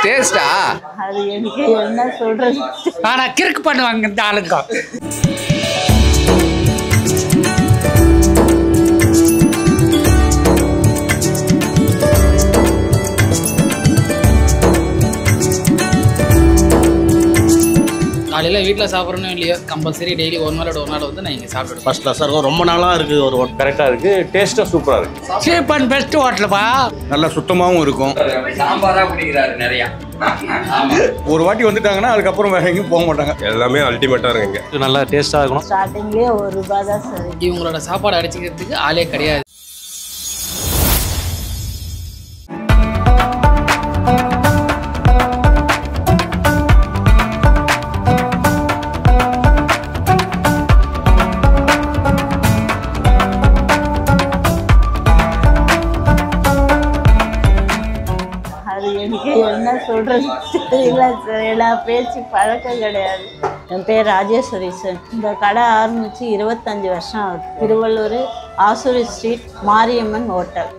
டேஸ்டா அது எனக்கு என்ன சொல்றது. ஆனா கிறுக்கு பண்ணுவாங்க இந்த ஆளுங்க. காலையில் வீட்டில் சாப்பிட்றோன்னு இல்லையோ கம்பல்சரி டெய்லி ஒரு நாள் வந்து நான் இங்கே சாப்பிடுவேன். ஃபர்ஸ்ட் கிளாஸாக இருக்கும். ரொம்ப நாளாக இருக்குது. ஒரு கரெக்டாக இருக்குது. டேஸ்ட்டும் சூப்பராக இருக்குது. சீப் அண்ட் பெஸ்ட் ஹோட்டலுப்பா. நல்லா சுத்தமாகவும் இருக்கும். சாம்பாராக குடிக்கிறாரு நிறையா. ஒரு வாட்டி வந்துட்டாங்கன்னா அதுக்கப்புறம் வேற எங்கேயும் போக மாட்டாங்க. எல்லாமே அல்டிமேட்டாக இருக்குங்க. நல்லா டேஸ்ட்டாக இருக்கணும். ஸ்டார்டிங்லேயே ₹1 தான் சரி. இவங்களோட சாப்பாடு அடிச்சுக்கிறதுக்கு ஆளே கிடையாது. எனக்கு என்ன சொல்றது தெரியல சார். எல்லாம் பேச்சு பழக்கம் கிடையாது. என் பேர் ராஜேஸ்வரி சார். இந்த கடை ஆரம்பித்து 25 வருஷம் ஆகுது. Tiruvallur Asuri street Mariamman hotel.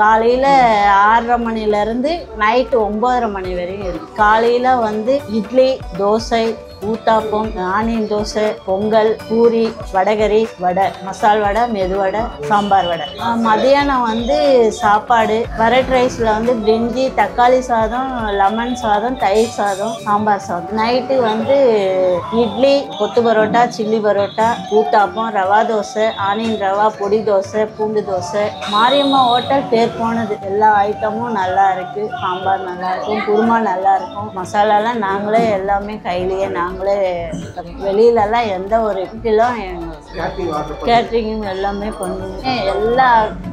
காலையில் 6:30 மணிலேருந்து நைட்டு 9:30 மணி வரையும் இருக்குது. காலையில் வந்து இட்லி, தோசை, ஊத்தாப்பம், ஆனியன் தோசை, பொங்கல், பூரி, வடகரி, வடை, மசால் வடை, மெது வடை, சாம்பார் வடை. மதியானம் வந்து சாப்பாடு வெரைட்டி ரைஸில் வந்து பிரிஞ்சி, தக்காளி சாதம், லெமன் சாதம், தயிர் சாதம், சாம்பார் சாதம். நைட்டு வந்து இட்லி, கொத்து பரோட்டா, சில்லி பரோட்டா, ஊத்தாப்பம், ரவா தோசை, ஆனியன் ரவா, பொடி தோசை, பூண்டு தோசை. மாரியம்மா ஹோட்டல் பேர் போனது. எல்லா ஐட்டமும் நல்லா இருக்குது. சாம்பார் நல்லா இருக்கும், குருமா நல்லா இருக்கும். மசாலாலாம் நாங்களே எல்லாமே கையிலேயே நாங்களே. வெளியிலலாம் எந்த ஒரு கிலோம் கேட்ரிங்கும் எல்லாமே பண்ணுவோம். எல்லா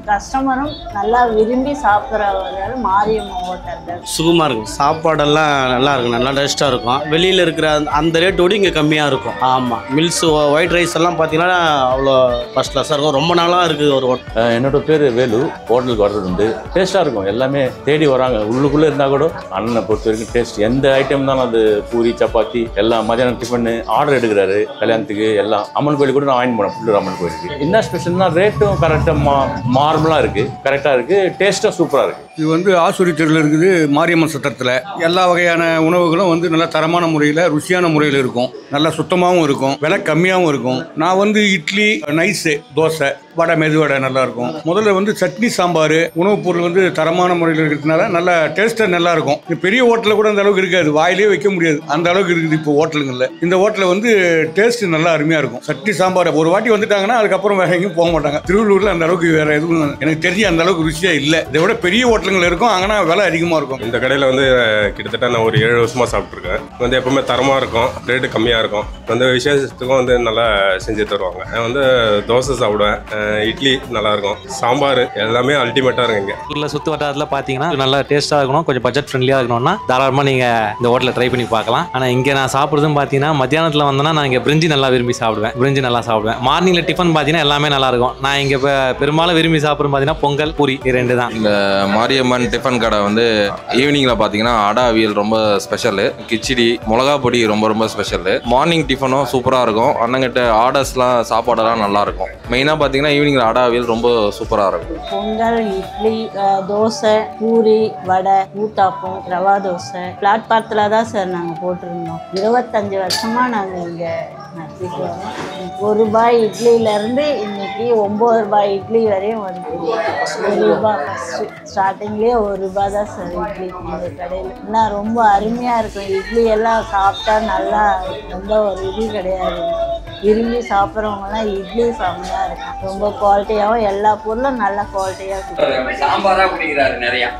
கஸ்டமரும் நல்லா விரும்பி சாப்பிட்றவங்க மாரியம்மா ஹோட்டல். சுகமாக இருக்கும். சாப்பாடெல்லாம் நல்லா இருக்கும். நல்லா டேஸ்ட்டாக இருக்கும். வெளியில் இருக்கிற அந்த ரேட்டோடு இங்கே கம்மியாக இருக்கும். ஆமாம். மில்ஸ் ஒயிட் ரைஸ் எல்லாம் பார்த்தீங்கன்னா அவ்வளோ ஃபர்ஸ்ட் கிளாஸாக இருக்கும். ரொம்ப நாளாக இருக்குது ஒரு ஹோட்டல். என்னோட பேர் வேலு. ஹோட்டலுக்கு வர்றது உண்டு. டேஸ்ட்டாக இருக்கும். எல்லாமே தேடி வராங்க. உள்ளுக்குள்ளே இருந்தால் கூட அண்ணனை பொறுத்த வரைக்கும் டேஸ்ட் எந்த ஐட்டம் தான். அது பூரி, சப்பாத்தி எல்லாம். மதியானம் டிஃபன் ஆர்டர் எடுக்கிறாரு கல்யாணத்துக்கு எல்லாம். அம்மன் கோயிலுக்கு கூட நான் வாங்கி போனேன். புல்லூர் அம்மன் கோயிலுக்கு. என்ன ஸ்பெஷல்னா ரேட்டும் கரெக்டாக நார்மலாக இருக்குது. கரெக்டாக இருக்குது. டேஸ்ட்டும் சூப்பராக இருக்குது. இது வந்து ஆசூரி தெருவில் இருக்குது. மாரியம்மன் சத்திரத்தில் எல்லா வகையான உணவுகளும் வந்து நல்ல தரமான முறையில், ருசியான முறையில் இருக்கும். நல்லா சுத்தமாகவும் இருக்கும். விலை கம்மியாகவும் இருக்கும். நான் வந்து இட்லி, நைஸு, தோசை, வடை, மெது வடை நல்லாயிருக்கும். முதல்ல வந்து சட்னி, சாம்பார், உணவுப் பொருள் வந்து தரமான முறையில் இருக்கிறதுனால நல்லா டேஸ்ட்டாக நல்லா இருக்கும். பெரிய ஹோட்டலில் கூட அந்த அளவுக்கு இருக்காது. வாயிலே வைக்க முடியாது. அந்த அளவுக்கு இருக்குது இப்போ ஹோட்டலுங்களில். இந்த ஹோட்டலில் வந்து டேஸ்ட் நல்லா அருமையாக இருக்கும். சட்னி, சாம்பார் ஒரு வாட்டி வந்துட்டாங்கன்னா அதுக்கப்புறம் வேற எங்கேயும் போக மாட்டாங்க. திருவள்ளூரில் அந்த அளவுக்கு வேற எதுவும் எனக்கு தெரிஞ்சு அந்த அளவுக்கு ருசியாக இல்லை. இதை விட பெரிய ஹோட்டலுங்கள் இருக்கும். அங்கன்னா விலை அதிகமாக இருக்கும். இந்த கடையில் வந்து கிட்டத்தட்ட நான் ஒரு 7 வருஷமாக சாப்பிட்ருக்கேன். வந்து எப்பவுமே தரமாக இருக்கும். ரேட்டு கம்மியாக இருக்கும். வந்து விசேஷத்துக்கும் வந்து நல்லா செஞ்சு தருவாங்க. நான் வந்து தோசை சாப்பிடுவேன். இட்லி நல்லாயிருக்கும். சாம்பார் எல்லாமே அல்டிமேட்டாக இருக்குங்க. ஊரில் சுற்று வட்டாரத்தில் பார்த்தீங்கன்னா நல்லா டேஸ்ட்டாக இருக்கணும். கொஞ்சம் பட்ஜெட் ஃப்ரெண்ட்லியாக இருக்கணும்னா தாராளமாக நீங்கள் இந்த ஹோட்டலில் ட்ரை பண்ணி பார்க்கலாம். ஆனால் இங்கே நான் சாப்பிட்றதும் பார்த்தீங்கன்னா மத்தியானத்தில் வந்தேன்னா நான் இங்கே பிரிஞ்சி நல்லா விரும்பி சாப்பிடுவேன். பிரிஞ்சி நல்லா சாப்பிடுவேன். மார்னிங்கில் டிஃபன் பார்த்தீங்கன்னா எல்லாமே நல்லாயிருக்கும். நான் இங்கே பெரும்பாலும் விரும்பி சாப்பிட்றது பார்த்தீங்கன்னா பொங்கல், பூரி, இது 2 தான். இந்த மாரியம்மன் டிஃபன் கடை வந்து ஈவினிங்கில் பார்த்தீங்கன்னா அடா அவியல் ரொம்ப ஸ்பெஷலு. கிச்சடி, மிளகா பொடி ரொம்ப ஸ்பெஷலு. மார்னிங் டிஃபனும் சூப்பராக இருக்கும். அண்ணங்கிட்ட ஆர்டர்ஸ்லாம் சாப்பாடெல்லாம் நல்லாயிருக்கும். மெயினாக பார்த்தீங்கன்னா ஈவினிங்கில் அடா அவியல் ரொம்ப சூப்பராக இருக்கும். பொங்கல், இட்லி, தோசை, பூரி, வடை, ஊத்தாப்பம், ரவா தோசை பிளாட்பாரத்தில் தான் சார் நாங்கள் போட்டிருந்தோம். 25 வருஷமாக நாங்கள் இங்கே நடத்திட்டு வரோம். ₹1 இட்லியிலேருந்து இன்னைக்கு ₹9 இட்லி வரையும் வந்து ₹1 ஃபஸ்ட்டு. ஸ்டார்டிங்லேயே ₹1 தான் சார் இட்லி இந்த கடையில். ஆனால் ரொம்ப அருமையாக இருக்கும். இட்லி எல்லாம் சாப்பிட்டா நல்லா எந்த ஒரு இது கிடையாது. விரும்பி சாப்பிட்றவங்கலாம் இட்லி செம்மையாக இருக்கும். ரொம்ப குவாலிட்டியாகவும் எல்லா பொருளும் நல்ல குவாலிட்டியாக இருக்கும். சாம்பாராக குடிக்கிறாரு நிறையா.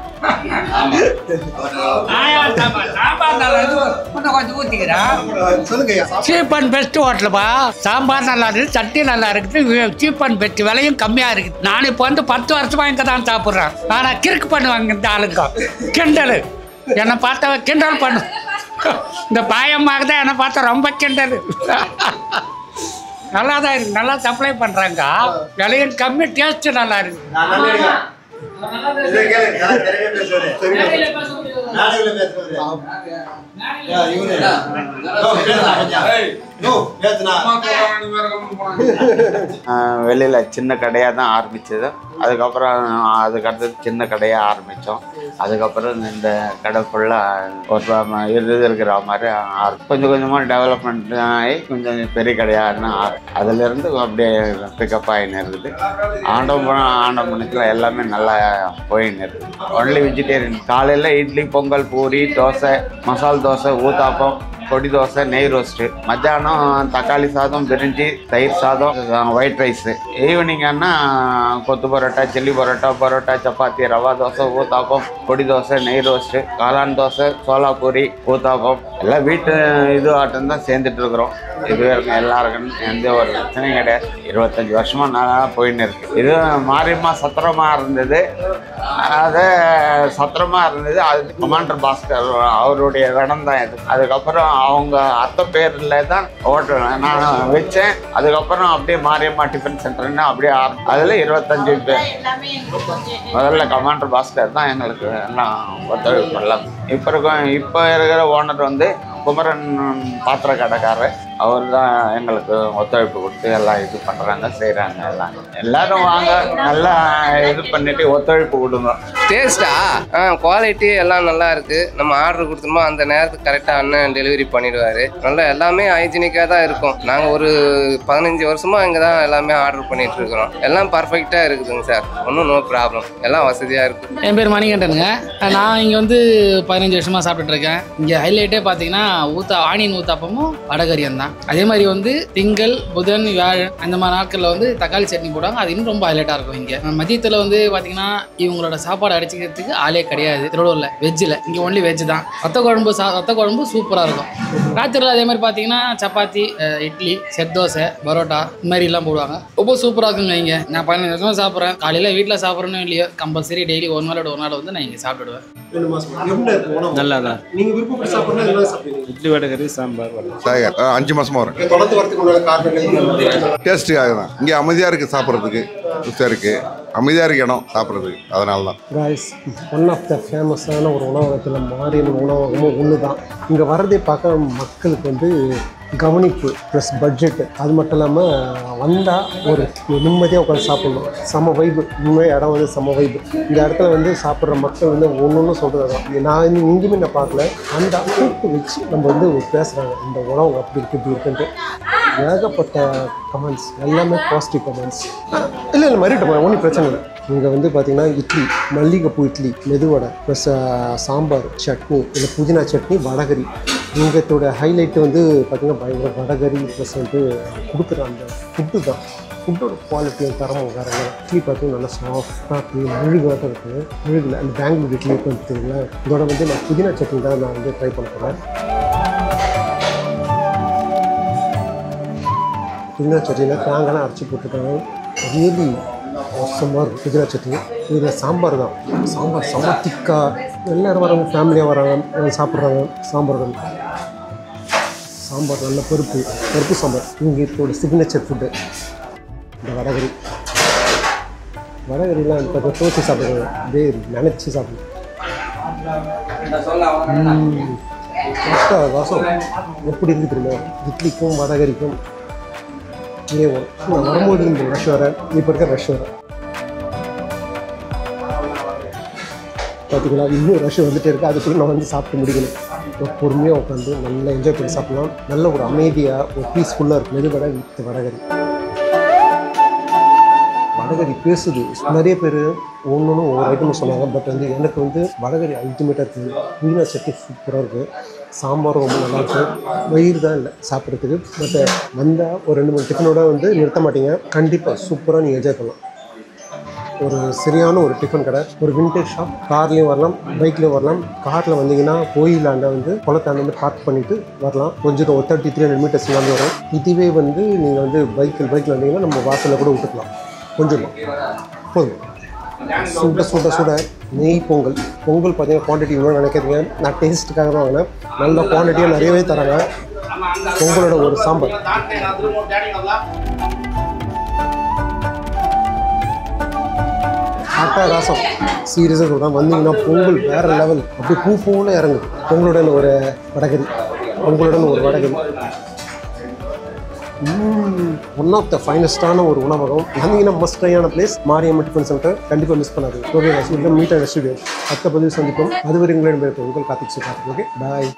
சீப் அண்ட் பெஸ்ட் ஹோட்டலுப்பா. சாம்பார் நல்லா இருக்குது, சட்னி நல்லா இருக்குது, சீப் அண்ட் பெஸ்ட், விலையும் கம்மியாக இருக்குது. நான் இப்போ வந்து 10 வருஷமாக இங்கே தான் சாப்பிட்றேன். ஆனால் கிறுக்கு பண்ணுவாங்க இந்த ஆளுங்க. கிண்டல் என்னை பார்த்தா கிண்டல் பண்ணு. இந்த பாயமாக தான் என்னை பார்த்தா ரொம்ப கிண்டல். நல்லா தான் இருக்குது. நல்லா சப்ளை பண்ணுறாங்க. விலையும் கம்மி, டேஸ்ட்டு நல்லா இருக்குது. வெளியில் சின்ன கடையாக தான் ஆரம்பித்தது. அதுக்கப்புறம் அதுக்கடுத்தது சின்ன கடையாக ஆரம்பித்தோம். அதுக்கப்புறம் இந்த கடை ஃபுல்லாக ஒரு இருக்கிற மாதிரி கொஞ்சம் கொஞ்சமாக டெவலப்மெண்ட் ஆகி கொஞ்சம் பெரிய கடையாக அதிலிருந்து அப்படியே பிக்கப் ஆகின்னு இருக்குது. ஆண்டவனுக்குள்ள எல்லாமே நல்லா போயின்னு இருக்குது. Only vegetarian. காலையில் இட்லி, பொங்கல், பூரி, தோசை, மசால் தோசை, ஊத்தாப்பம், பொடி தோசை, நெய் ரோஸ்ட்டு. மத்தியானம் தக்காளி சாதம், பிரிஞ்சி, தயிர் சாதம், ஒயிட் ரைஸு. ஈவினிங்கன்னா கொத்து பரோட்டா, சில்லி பரோட்டா, பரோட்டா, சப்பாத்தி, ரவா தோசை, ஊத்தாப்பம், பொடி தோசை, நெய் ரோஸ்ட்டு, காளான் தோசை, சோளா பூரி, ஊத்தாப்பம் எல்லாம் வீட்டு இது ஆட்டம் தான் சேர்ந்துட்டு இருக்கிறோம். இது வரைக்கும் எல்லாருக்கும் எந்த ஒரு பிரச்சனையும் கிடையாது. 25 வருஷமாக நல்லா போயின்னு இருக்கு. இது மாரியம்மா சத்திரமாக இருந்தது. அது சத்திரமாக இருந்தது. அது கமாண்டர் பாஸ்கர் அவருடைய இடம் தான் இது. அதுக்கப்புறம் அவங்க அத்தை பேரில் தான் ஹோட்டல் நான் வச்சேன். அதுக்கப்புறம் அப்படியே மாரியம்மா டிஃபன் சென்டர்னு அப்படியே அதில் 25 பேர். முதல்ல கமாண்டர் பாஸ்கர் தான் எங்களுக்கு எல்லாம் ஒத்துழைப்பு பண்ணலாம். இப்போ இருக்கிற ஓனர் வந்து குமரன் பாத்திர கடைக்காரர். அவர் தான் எங்களுக்கு ஒத்துழைப்பு கொடுத்து எல்லாம் இது பண்ணுறாங்க, செய்கிறாங்க. எல்லாரும் வாங்க, நல்லா இது பண்ணிட்டு ஒத்துழைப்பு கொடுங்க. டேஸ்டா குவாலிட்டி எல்லாம் நல்லா இருக்குது. நம்ம ஆர்டர் கொடுத்தோமோ அந்த நேரத்துக்கு கரெக்டாக அண்ணன் டெலிவரி பண்ணிடுவார். நல்லா எல்லாமே ஹைஜீனிக்காக தான் இருக்கும். நாங்கள் ஒரு 15 வருஷமாக இங்கே தான் எல்லாமே ஆர்டர் பண்ணிகிட்டு இருக்கிறோம். எல்லாம் பர்ஃபெக்டாக இருக்குதுங்க சார். ஒன்றும் நோ ப்ராப்ளம். எல்லாம் வசதியாக இருக்குது. என் பேர் மணிகண்டனுங்க. நான் இங்கே வந்து 15 வருஷமாக சாப்பிட்டுருக்கேன். இங்கே ஹைலைட்டே பார்த்தீங்கன்னா ஆனியன் ஊத்தாப்பமும் வடகரியும் தான். அதே மாதிரி வந்து திங்கள், புதன், வியாழன் அந்த மாதிரி நாட்களில் வந்து தக்காளி சட்னி போடுவாங்க. அது இன்னும் ரொம்ப ஹைலைட்டாக இருக்கும். இங்கே மதியத்தில் வந்து பார்த்தீங்கன்னா இவங்களோட சாப்பாடு அடிச்சுக்கிறதுக்கு ஆளே கிடையாது திருவள்ளூரில். வெஜ்ஜில் இங்கே ஒன்லி வெஜ் தான். ரத்த குழம்பு சூப்பராக இருக்கும். ராத்திரியில் அதே மாதிரி பார்த்தீங்கன்னா சப்பாத்தி, இட்லி, செட் தோசை, பரோட்டா இந்த மாதிரிலாம் போடுவாங்க. ரொம்ப சூப்பராக இருக்குங்க. இங்கே நான் 15 வருஷமாக சாப்பிட்றேன். காலையில் வீட்டில் சாப்பிட்றேன்னு இல்லையோ கம்பல்சரி டெய்லி ஒரு நாள் வந்து நான் இங்கே சாப்பிடுவேன். நல்லா தான். நீங்கள் விருப்பப்பட்டு சாப்பிட்றது இட்லி, வடகரி, சாம்பார். 5 மாசமா வரும். டேஸ்ட்டுக்காக தான். இங்கே அமைதியாக இருக்குது, சாப்பிட்றதுக்கு ருசியாக இருக்குது. அமைதியாக இருக்க இடம் சாப்பிட்றதுக்கு, அதனால தான். ரைஸ் ஒன் ஆஃப் த ஃபேமஸான ஒரு உணவகத்தில் மாரியம்மன் உணவகமும் ஒன்று தான். இங்கே வரதே பார்க்க மக்களுக்கு வந்து கவனிப்பு ப்ளஸ் பட்ஜெட்டு. அது மட்டும் இல்லாமல் வந்தால் ஒரு நிம்மதியாக உட்காந்து சாப்பிட்ணும். செம்ம வைப்பு. உண்மையாக இடம் வந்து செம்ம வைப்பு. இந்த இடத்துல வந்து சாப்பிட்ற மக்கள் வந்து ஒன்று சொல்கிறது தான். நான் எங்கேயுமே நான் பார்க்கல. அந்த கூப்பிட்டு வச்சு நம்ம வந்து பேசுகிறாங்க, இந்த உணவு அப்படி இருக்குது இப்படி இருக்குன்ட்டு. ஏகப்பட்ட கமெண்ட்ஸ், எல்லாமே பாசிட்டிவ் கமெண்ட்ஸ். இல்லை மறிட்டு போகிறேன், ஒன்றும் பிரச்சனை இல்லை. இங்கே வந்து பார்த்திங்கன்னா இட்லி, மல்லிகைப்பூ இட்லி, மெதுவடை ப்ளஸ் சாம்பார், சட்னி, இல்லை புதினா சட்னி, வடகரி. இங்கத்தோட ஹைலைட்டு வந்து பார்த்திங்கன்னா பயங்கர வடகரி ப்ளஸ் வந்து கொடுக்குற அந்த ஃபுட்டு தான். ஃபுட்டோட குவாலிட்டியும் தரமும் வேறு. இட்லி பார்த்திங்கன்னா நல்லா சாஃப்டாக இருக்குது, முழுகாக இருக்குது. முழுகில் அந்த பெங்களூர் இட்லி பார்த்துங்களா. இதோட வந்து நான் புதினா சட்னி தான் நான் வந்து ட்ரை பண்ண போகிறேன். புதினா சட்னியில் தேங்காய்லாம் அரைச்சி போட்டுருக்காங்க. ரியலி மோசமாக இருக்கும் புதினா சட்னி. இதில் சாம்பார் தான். சாம்பார் செம்ம திக்காக. எல்லோரும் வராங்க, ஃபேமிலியாக வராங்க, சாப்பிட்றாங்க. சாம்பார் நல்ல பருப்பு சாம்பார். இங்கே இதோட சிக்னேச்சர் ஃபுட்டு இந்த வடகரிலாம் இப்போ தோசை சாப்பிடுறாங்க. அப்படியே நினச்சி சாப்பிடுவோம். வாசம் எப்படி இருக்குது தெரியுமா? இட்லிக்கும் வடகரிக்கும் இதே வரும். நான் வரும்போது இந்த ரஷ் வரேன், இப்போ இருக்க ரஷ் வரேன் பார்த்தீங்களா? இன்னும் ரஷ் வந்துகிட்டே இருக்குது. அதுக்குள்ளே நான் வந்து சாப்பிட்டு முடிக்கணும். பொறுமையாக உட்காந்து நல்லா என்ஜாய் பண்ணி சாப்பிட்லாம். நல்ல ஒரு அமைதியாக ஒரு பீஸ்ஃபுல்லாக இருக்கும். மெதுவடை வித் வடகரி. வடகரி பேசுது. நிறைய பேர் ஒவ்வொரு ஐட்டமும் சொன்னாங்க. பட் வந்து எனக்கு வந்து வடகரி அல்டிமேட்டாக இருக்குது. புதினா சட்னி சூப்பராக இருக்குது. சாம்பாரும் ரொம்ப நல்லாயிருக்கு. வயிறு தான் இல்லை சாப்பிட்றதுக்கு. பட் வந்தால் ஒரு 2-3 டிஃபனோட வந்து நிறுத்த மாட்டீங்க. கண்டிப்பாக சூப்பராக நீங்கள் என்ஜாய் பண்ணலாம். ஒரு சரியான ஒரு டிஃபன் கடை, ஒரு விண்டேஜ் ஷாப். கார்லேயும் வரலாம், பைக்லேயும் வரலாம். காரில் வந்தீங்கன்னா கோயிலாண்ட வந்து குளத்தாண்ட வந்து பார்க் பண்ணிவிட்டு வரலாம். கொஞ்சம் ஒரு 30-300 மீட்டர்ஸ் இல்லாமல் வரும். இதுவே வந்து நீங்கள் வந்து பைக்கில் வந்தீங்கன்னா நம்ம வாசலில் கூட விட்டுக்கலாம். கொஞ்சம் போதும். சுட நெய் பொங்கல் பார்த்தீங்கன்னா குவான்டிட்டி இவ்வளோ நினைக்கிறீங்க. நான் டேஸ்ட்டுக்காக தான் வாங்கினேன். நல்ல குவான்டிட்டியாக நிறையவே தராங்க. பொங்கலோட ஒரு சாம்பார். அட்டகாசம். சீரியஸாக சொல்கிறேன், வந்தீங்கன்னா பொங்கல் வேறு லெவல், அப்படியே பூ பூவில் இறங்குது. பொங்கலுடன் ஒரு வடகரி, பொங்கலுடன் ஒரு வடகரி. ஒன் ஆஃப் த ஃபைனஸ்டான ஒரு உணவகம். வந்தீங்கன்னா மஸ்ட் ட்ரையான பிளேஸ் மாரியம்மன் டிஃபன் சென்டர். கண்டிப்பாக மிஸ் பண்ணாது. ஓகே, மீட் அண்ட் ஸ்டுடியோ அடுத்த பதிவு சந்திப்போம். அதுவரை உங்களிடம் உங்கள் கார்த்திக் சுகார்த்திக். ஓகே, பாய்.